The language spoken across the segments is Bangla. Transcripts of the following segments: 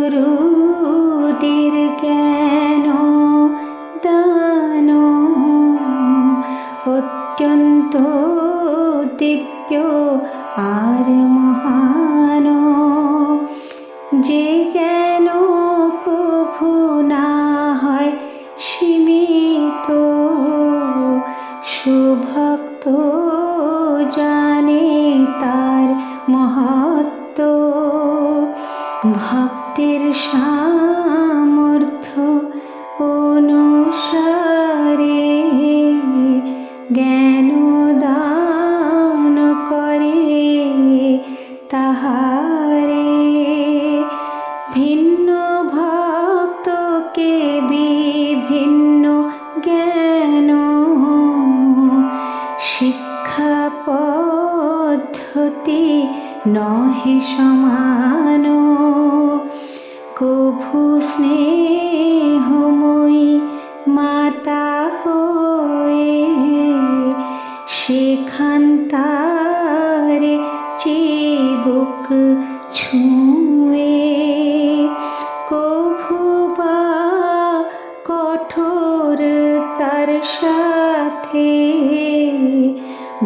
সদ্গুরুদের জ্ঞান দান অত্যন্ত দিব্য আর মহান, যে জ্ঞান কভু না হয় সীমিত, সুভক্ত জানে তার মহত্ব। ভক্তের সামর্থ্য অনুসারে জ্ঞান দান করে তাহারে। ভিন্ন ভক্তকে বিভিন্ন জ্ঞান শিক্ষা পদ্ধতি নহে সমান। কভু স্নেহময়ী মাতা হয়ে সেখান তারে চিবুক ছুঁয়ে, কভু বা কঠোর তার সাথে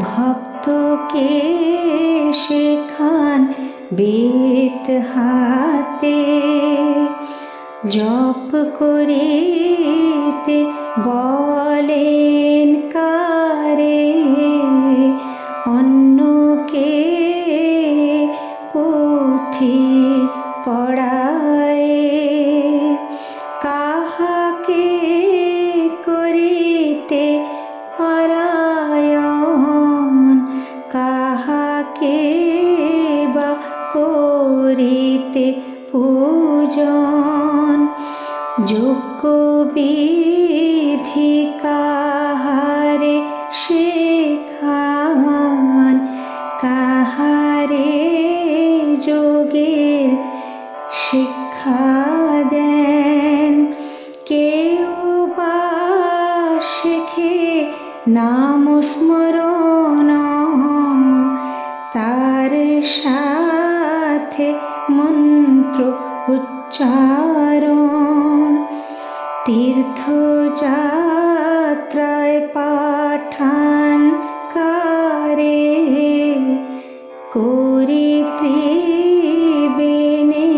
ভক্তকে সেখান বেত হাতে। জপ করিতে বলেন কারে অন্যকে পুঁথি পড়ায়। কাহাকে করিতে পারায়ণ, কাহাকে বা করিতে পূজন। যোগ্য বিধি কাহারে শেখান, কাহারে যোগের শিক্ষা দেন। কেউ বা শেখে নাম স্মরণ, তার সাথে মন্ত্র উচ্চারণ। তীর্থযাত্রায় পাঠান কারে করি ত্রিবেণী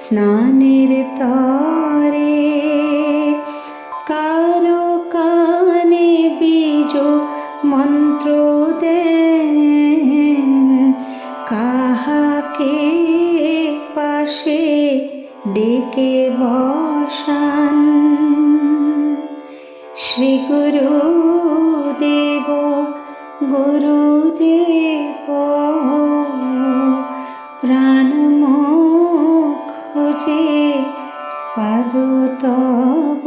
স্নানের তরে। কারো কানে বীজ মন্ত্র দেন, কাহাকে পাশে ডেকে বসান। শ্রী গুরুদেব গুরুদেব প্রাণমুখ যে পাদ তব।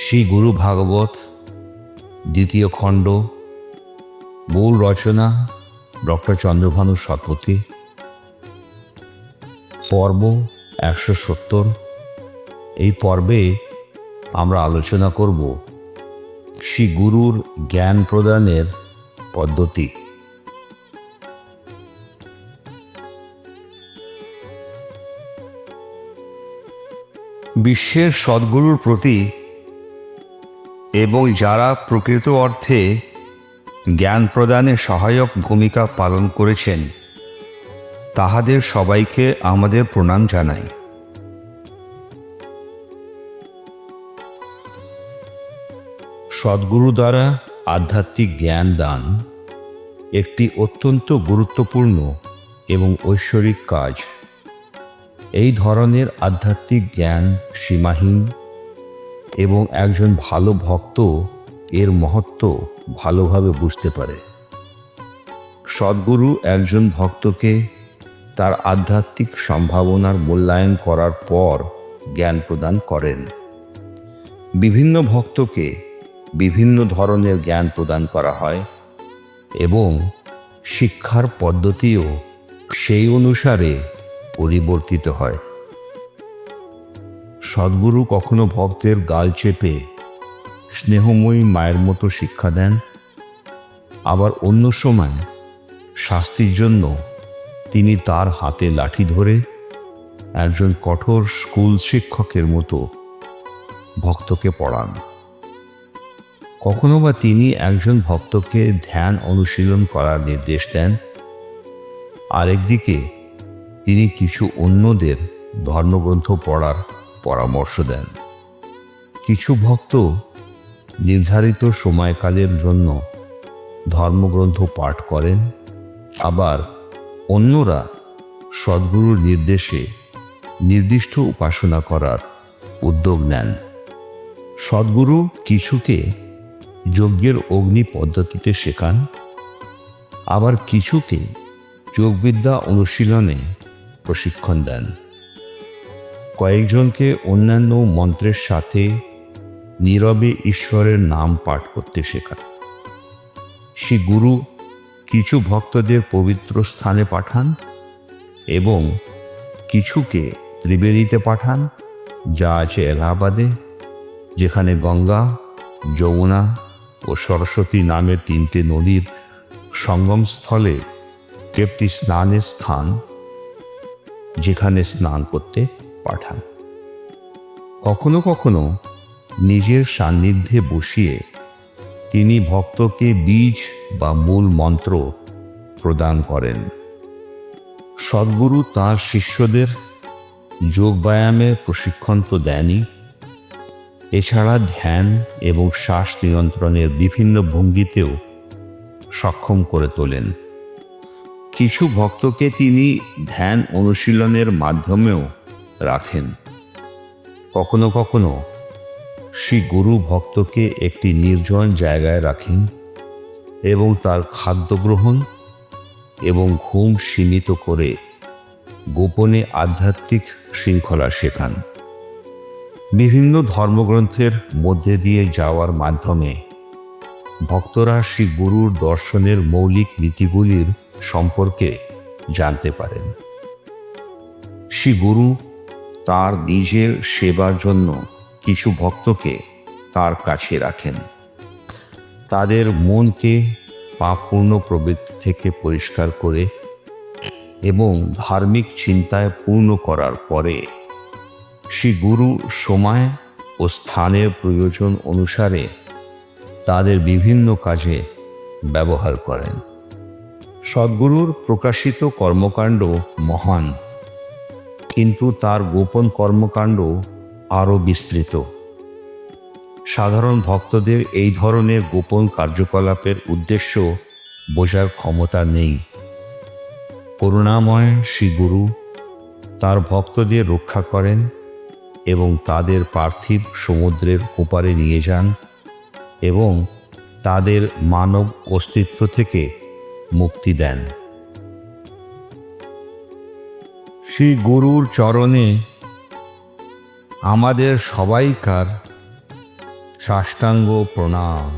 শ্রী গুরু ভাগবত দ্বিতীয় খণ্ড, মূল রচনা ডক্টর চন্দ্রভানু শতপথী, পর্ব 170। এই পর্বে আমরা আলোচনা করব শ্রী গুরুর জ্ঞান প্রদানের পদ্ধতি। বিশ্বের সদ্গুরুর প্রতি এবং যারা প্রকৃত অর্থে জ্ঞান প্রদানে সহায়ক ভূমিকা পালন করেছেন তাহাদের সবাইকে আমাদের প্রণাম জানাই। সদ্গুরু দ্বারা আধ্যাত্মিক জ্ঞান দান একটি অত্যন্ত গুরুত্বপূর্ণ এবং ঐশ্বরিক কাজ। এই ধরনের আধ্যাত্মিক জ্ঞান সীমাহীন এবং একজন ভালো ভক্ত এর মহত্ব ভালোভাবে বুঝতে পারে। সদ্গুরু একজন ভক্তকে তার আধ্যাত্মিক সম্ভাবনার মূল্যায়ন করার পর জ্ঞান প্রদান করেন। বিভিন্ন ভক্তকে বিভিন্ন ধরনের জ্ঞান প্রদান করা হয় এবং শিক্ষার পদ্ধতিও সেই অনুসারে পরিবর্তিত হয়। সদ্গুরু কখনো ভক্তের গাল চেপে স্নেহময়ী মায়ের মতো শিক্ষা দেন, আবার অন্য সময় শাস্তির জন্য তিনি তার হাতে লাঠি ধরে একজন কঠোর স্কুল শিক্ষকের মতো ভক্তকে পড়ান। কখনো বা তিনি একজন ভক্তকে ধ্যান অনুশীলন করার নির্দেশ দেন, আরেকদিকে তিনি কিছু অন্যদের ধর্মগ্রন্থ পড়ার পরামর্শ দেন। কিছু ভক্ত নির্ধারিত সময়কালের জন্য ধর্মগ্রন্থ পাঠ করেন, আবার অন্যরা সদ্গুরুর নির্দেশে নির্দিষ্ট উপাসনা করার উদ্যোগ নেন। সদ্গুরু কিছুকে যজ্ঞের অগ্নি পদ্ধতিতে শেখান, আবার কিছুকে যোগবিদ্যা অনুশীলনে প্রশিক্ষণ দেন। কয়েকজনকে অন্যান্য মন্ত্রের সাথে নীরবে ঈশ্বরের নাম পাঠ করতে শেখান। শ্রী গুরু কিছু ভক্তদের পবিত্র স্থানে পাঠান এবং কিছুকে ত্রিবেদীতে পাঠান, যা আছে এলাহাবাদে, যেখানে গঙ্গা, যমুনা ও সরস্বতী নামের তিনটে নদীর সঙ্গমস্থলে একটি স্নানের স্থান, যেখানে স্নান করতে পাঠান। কখনো কখনো নিজের সান্নিধ্যে বসিয়ে তিনি ভক্তকে বীজ বা মূল মন্ত্র প্রদান করেন। সদ্গুরু তাঁর শিষ্যদের যোগ ব্যায়ামের প্রশিক্ষণ তো দেনই, এছাড়া ধ্যান এবং শ্বাস নিয়ন্ত্রণের বিভিন্ন ভঙ্গিতেও সক্ষম করে তোলেন। কিছু ভক্তকে তিনি ধ্যান অনুশীলনের মাধ্যমেও রাখেন। কখনো কখনো শ্রী গুরু ভক্তকে একটি নির্জন জায়গায় রাখেন এবং তার খাদ্য গ্রহণ এবং ঘুম সীমিত করে গোপনে আধ্যাত্মিক শৃঙ্খলা শেখান। বিভিন্ন ধর্মগ্রন্থের মধ্যে দিয়ে যাওয়ার মাধ্যমে ভক্তরা শ্রী গুরুর দর্শনের মৌলিক নীতিগুলির সম্পর্কে জানতে পারেন। শ্রী গুরু তার নিজের সেবার জন্য কিছু ভক্তকে তার কাছে রাখেন। তাদের মনকে পাপপূর্ণ প্রবৃত্তি থেকে পরিষ্কার করে এবং ধার্মিক চিন্তায় পূর্ণ করার পরে শ্রী গুরু সময় ও স্থানের প্রয়োজন অনুসারে তাদের বিভিন্ন কাজে ব্যবহার করেন। সদ্গুরুর প্রকাশিত কর্মকাণ্ড মহান, কিন্তু তার গোপন কর্মকাণ্ড আরও বিস্তৃত। সাধারণ ভক্তদের এই ধরনের গোপন কার্যকলাপের উদ্দেশ্য বোঝার ক্ষমতা নেই। করুণাময় শ্রী গুরু তার ভক্তদের রক্ষা করেন এবং তাদের পার্থিব সমুদ্রের ওপারে নিয়ে যান এবং তাদের মানব অস্তিত্ব থেকে মুক্তি দেন। শ্রী গুরুর চরণে আমাদের সবাইকার সাষ্টাঙ্গ প্রণাম।